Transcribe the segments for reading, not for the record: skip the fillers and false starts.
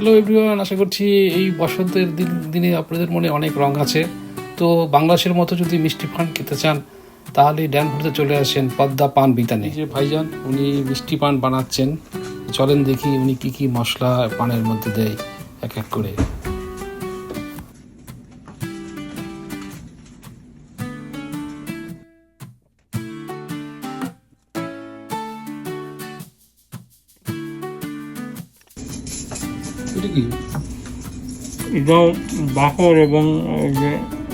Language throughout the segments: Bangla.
হ্যালো এভরিওয়ান, আশা করছি এই বসন্তের দিনে আপনাদের মনে অনেক রং আছে। তো বাংলাদেশের মতো যদি মিষ্টি পান খেতে চান তাহলে ড্যামপুরতে চলে আসেন পদ্মা পান বিতানে। যে ভাইজান উনি মিষ্টি পান বানাচ্ছেন, চলেন দেখি উনি কি কি মশলা পানের মধ্যে দেয় এক এক করে। এটা কি? এটাও বাকর এবং এই যে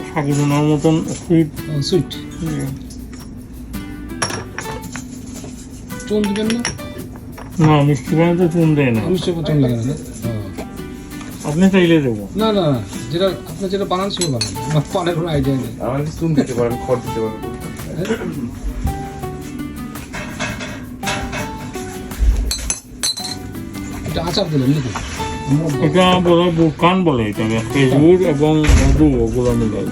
সাগুদানার মতন সুইট। সুইট চুন দিবেন না? না, মিষ্টি পানে তো চুন দেয় না। মিষ্টি চুন লাগে না? আপনি চাইলে দেবো। না না না, যেটা আপনি যেটা বানান সেটা বানান, আমার পানের কোনো আইডিয়া নেই। আমার চুন দিতে পারেন, খড় দিতে পারেন। এটা আচার দিলেন নাকি? এটা বলে বুকান বলে, এটাকে খেজুর এবং মধু ওগুলো মিলাই।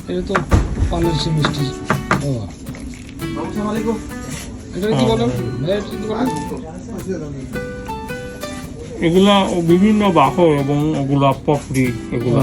এটা তো পানের সে মিষ্টি। ও এটা কি বলেন ভাই? এটা কি বলেন? এগুলা বিভিন্ন বাকর এবং ওগুলা পপড়ি এগুলা।